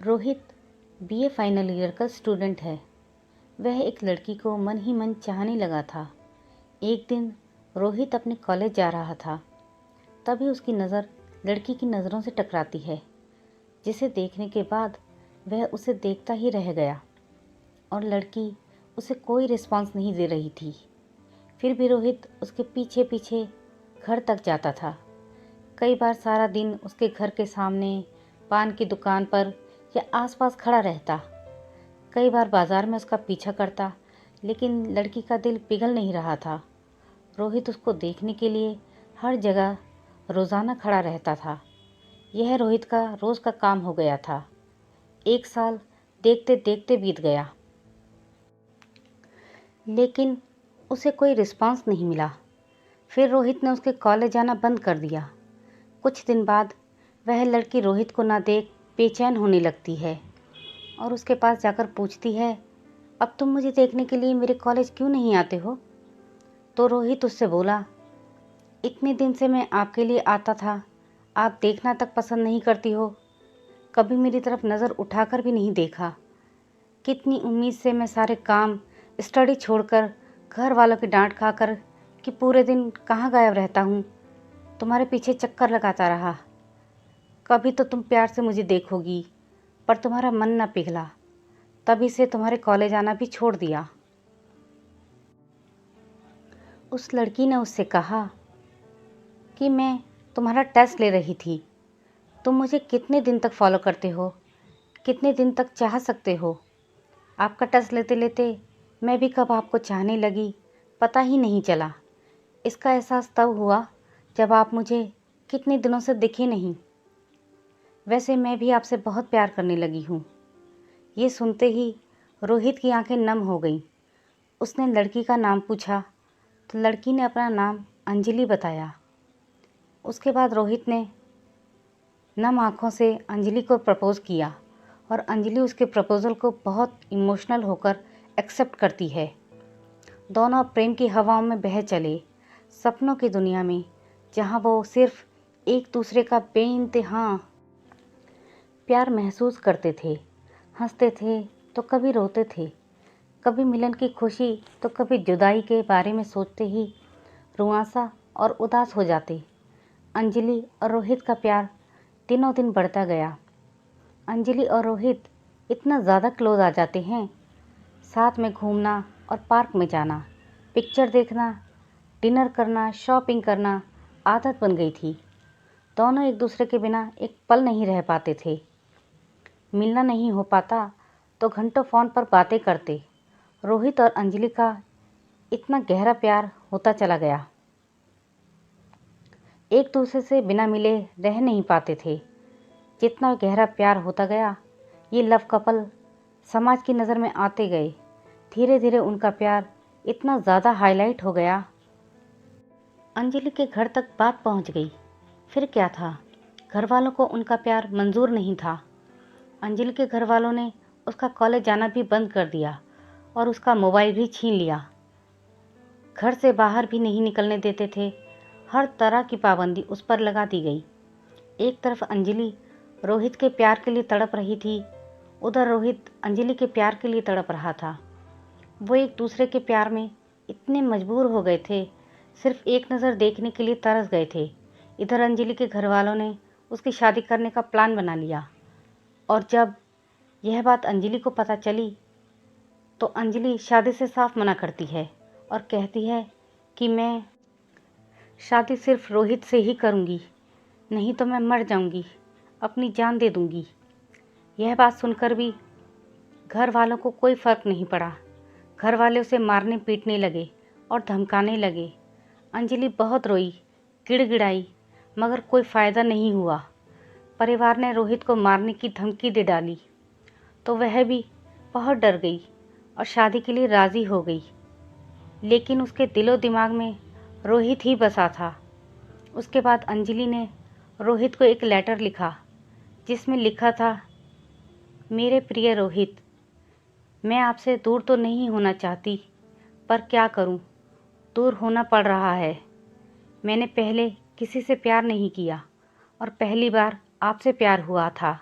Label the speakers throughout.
Speaker 1: Rohit BA final year का student है। वह एक लड़की को मन ही मन चाहने लगा था। एक दिन रोहित अपने कॉलेज जा रहा था, तभी उसकी नज़र लड़की की नज़रों से टकराती है, जिसे देखने के बाद वह उसे देखता ही रह गया और लड़की उसे कोई रिस्पॉन्स नहीं दे रही थी। फिर भी रोहित उसके पीछे पीछे घर तक जाता था। कई बार सारा दिन उसके घर के सामने, पान की दुकान पर या आसपास खड़ा रहता। कई बार बाजार में उसका पीछा करता, लेकिन लड़की का दिल पिघल नहीं रहा था। रोहित उसको देखने के लिए हर जगह रोज़ाना खड़ा रहता था। यह रोहित का रोज़ का काम हो गया था। एक साल देखते देखते बीत गया, लेकिन उसे कोई रिस्पांस नहीं मिला। फिर रोहित ने उसके कॉलेज जाना बंद कर दिया। कुछ दिन बाद वह लड़की रोहित को ना देख बेचैन होने लगती है और उसके पास जाकर पूछती है, अब तुम मुझे देखने के लिए मेरे कॉलेज क्यों नहीं आते हो? तो रोहित उससे बोला, इतने दिन से मैं आपके लिए आता था, आप देखना तक पसंद नहीं करती हो। कभी मेरी तरफ नज़र उठाकर भी नहीं देखा। कितनी उम्मीद से मैं सारे काम, स्टडी छोड़कर, घर वालों की डांट खाकर कि पूरे दिन कहाँ गायब रहता हूँ, तुम्हारे पीछे चक्कर लगाता रहा। कभी तो तुम प्यार से मुझे देखोगी, पर तुम्हारा मन न पिघला। तभी से तुम्हारे कॉलेज आना भी छोड़ दिया। उस लड़की ने उससे कहा कि मैं तुम्हारा टेस्ट ले रही थी। तुम मुझे कितने दिन तक फॉलो करते हो, कितने दिन तक चाह सकते हो? आपका टेस्ट लेते लेते मैं भी कब आपको चाहने लगी, पता ही नहीं चला। इसका एहसास तब हुआ जब आप मुझे कितने दिनों से दिखे नहीं। वैसे मैं भी आपसे बहुत प्यार करने लगी हूँ। ये सुनते ही रोहित की आंखें नम हो गईं। उसने लड़की का नाम पूछा तो लड़की ने अपना नाम अंजलि बताया। उसके बाद रोहित ने नम आँखों से अंजलि को प्रपोज़ किया और अंजलि उसके प्रपोज़ल को बहुत इमोशनल होकर एक्सेप्ट करती है। दोनों प्रेम की हवाओं में बह चले, सपनों की दुनिया में, जहाँ वो सिर्फ एक दूसरे का बेइंतहा प्यार महसूस करते थे। हंसते थे तो कभी रोते थे, कभी मिलन की खुशी तो कभी जुदाई के बारे में सोचते ही रुआंसा और उदास हो जाते। अंजलि और रोहित का प्यार दिनों दिन बढ़ता गया। अंजलि और रोहित इतना ज़्यादा क्लोज आ जाते हैं, साथ में घूमना और पार्क में जाना, पिक्चर देखना, डिनर करना, शॉपिंग करना आदत बन गई थी। दोनों एक दूसरे के बिना एक पल नहीं रह पाते थे। मिलना नहीं हो पाता तो घंटों फ़ोन पर बातें करते। रोहित और अंजलि का इतना गहरा प्यार होता चला गया, एक दूसरे से बिना मिले रह नहीं पाते थे। जितना गहरा प्यार होता गया, ये लव कपल समाज की नज़र में आते गए। धीरे धीरे उनका प्यार इतना ज़्यादा हाईलाइट हो गया, अंजलि के घर तक बात पहुंच गई। फिर क्या था, घर वालों को उनका प्यार मंजूर नहीं था। अंजलि के घर वालों ने उसका कॉलेज जाना भी बंद कर दिया और उसका मोबाइल भी छीन लिया। घर से बाहर भी नहीं निकलने देते थे। हर तरह की पाबंदी उस पर लगा दी गई। एक तरफ अंजलि रोहित के प्यार के लिए तड़प रही थी, उधर रोहित अंजलि के प्यार के लिए तड़प रहा था। वो एक दूसरे के प्यार में इतने मजबूर हो गए थे, सिर्फ एक नज़र देखने के लिए तरस गए थे। इधर अंजलि के घर वालों ने उसकी शादी करने का प्लान बना लिया और जब यह बात अंजलि को पता चली तो अंजलि शादी से साफ मना करती है और कहती है कि मैं शादी सिर्फ रोहित से ही करूँगी, नहीं तो मैं मर जाऊँगी, अपनी जान दे दूँगी। यह बात सुनकर भी घर वालों को कोई फ़र्क नहीं पड़ा। घर वाले उसे मारने पीटने लगे और धमकाने लगे। अंजलि बहुत रोई, गिड़गिड़ाई, मगर कोई फ़ायदा नहीं हुआ। परिवार ने रोहित को मारने की धमकी दे डाली तो वह भी बहुत डर गई और शादी के लिए राज़ी हो गई। लेकिन उसके दिलो दिमाग में रोहित ही बसा था। उसके बाद अंजलि ने रोहित को एक लेटर लिखा, जिसमें लिखा था, मेरे प्रिय रोहित, मैं आपसे दूर तो नहीं होना चाहती, पर क्या करूं, दूर होना पड़ रहा है। मैंने पहले किसी से प्यार नहीं किया और पहली बार आपसे प्यार हुआ था।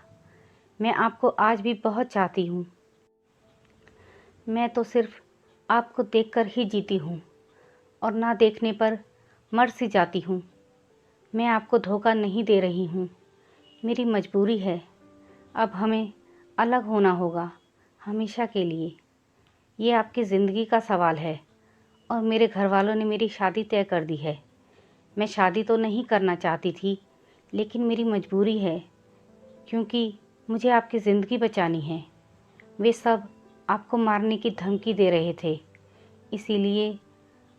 Speaker 1: मैं आपको आज भी बहुत चाहती हूँ। मैं तो सिर्फ आपको देखकर ही जीती हूँ और ना देखने पर मर सी जाती हूँ। मैं आपको धोखा नहीं दे रही हूँ, मेरी मजबूरी है। अब हमें अलग होना होगा, हमेशा के लिए। ये आपकी ज़िंदगी का सवाल है और मेरे घर वालों ने मेरी शादी तय कर दी है। मैं शादी तो नहीं करना चाहती थी, लेकिन मेरी मजबूरी है, क्योंकि मुझे आपकी ज़िंदगी बचानी है। वे सब आपको मारने की धमकी दे रहे थे, इसीलिए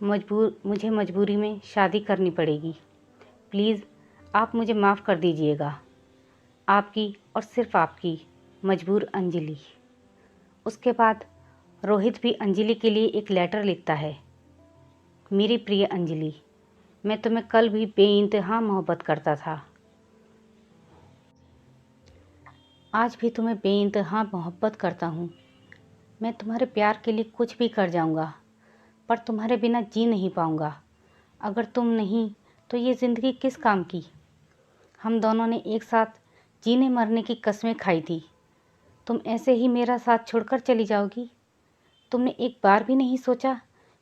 Speaker 1: मुझे मजबूरी में शादी करनी पड़ेगी। प्लीज़ आप मुझे माफ़ कर दीजिएगा। आपकी और सिर्फ आपकी मजबूर अंजलि। उसके बाद रोहित भी अंजलि के लिए एक लेटर लिखता है। मेरी प्रिय अंजलि, मैं तुम्हें कल भी बेइंतहा मोहब्बत करता था, आज भी तुम्हें बेइंतहा मोहब्बत करता हूँ। मैं तुम्हारे प्यार के लिए कुछ भी कर जाऊँगा, पर तुम्हारे बिना जी नहीं पाऊँगा। अगर तुम नहीं तो ये ज़िंदगी किस काम की। हम दोनों ने एक साथ जीने मरने की कस्में खाई थी। तुम ऐसे ही मेरा साथ छोड़कर चली जाओगी। तुमने एक बार भी नहीं सोचा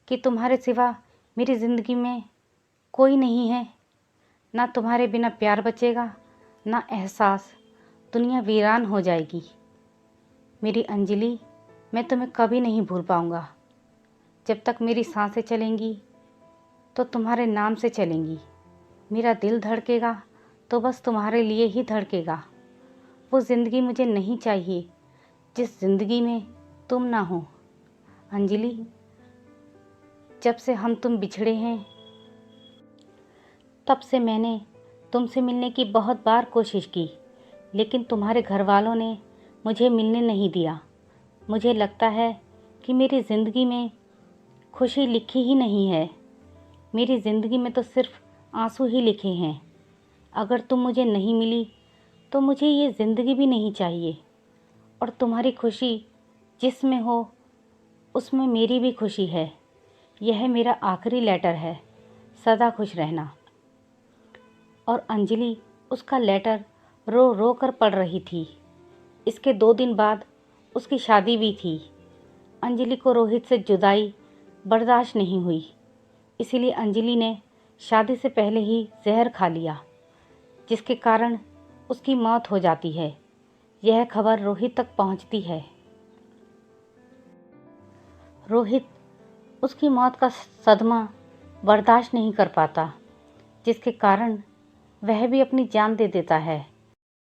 Speaker 1: कि तुम्हारे सिवा मेरी ज़िंदगी में कोई नहीं है। ना तुम्हारे बिना प्यार बचेगा, ना एहसास। दुनिया वीरान हो जाएगी। मेरी अंजलि, मैं तुम्हें कभी नहीं भूल पाऊँगा। जब तक मेरी सांसें चलेंगी तो तुम्हारे नाम से चलेंगी। मेरा दिल धड़केगा तो बस तुम्हारे लिए ही धड़केगा। वो ज़िंदगी मुझे नहीं चाहिए जिस ज़िंदगी में तुम ना हो। अंजलि, जब से हम तुम बिछड़े हैं, तब से मैंने तुमसे मिलने की बहुत बार कोशिश की, लेकिन तुम्हारे घर वालों ने मुझे मिलने नहीं दिया। मुझे लगता है कि मेरी ज़िंदगी में खुशी लिखी ही नहीं है। मेरी ज़िंदगी में तो सिर्फ आंसू ही लिखे हैं। अगर तुम मुझे नहीं मिली तो मुझे ये ज़िंदगी भी नहीं चाहिए। और तुम्हारी खुशी जिसमें हो उसमें मेरी भी खुशी है। यह मेरा आखिरी लेटर है। सदा खुश रहना। और अंजलि उसका लेटर रो रो कर पढ़ रही थी। इसके 2 दिन बाद उसकी शादी भी थी। अंजलि को रोहित से जुदाई बर्दाश्त नहीं हुई, इसीलिए अंजलि ने शादी से पहले ही जहर खा लिया, जिसके कारण उसकी मौत हो जाती है। यह खबर रोहित तक पहुंचती है। रोहित उसकी मौत का सदमा बर्दाश्त नहीं कर पाता, जिसके कारण वह भी अपनी जान दे देता है।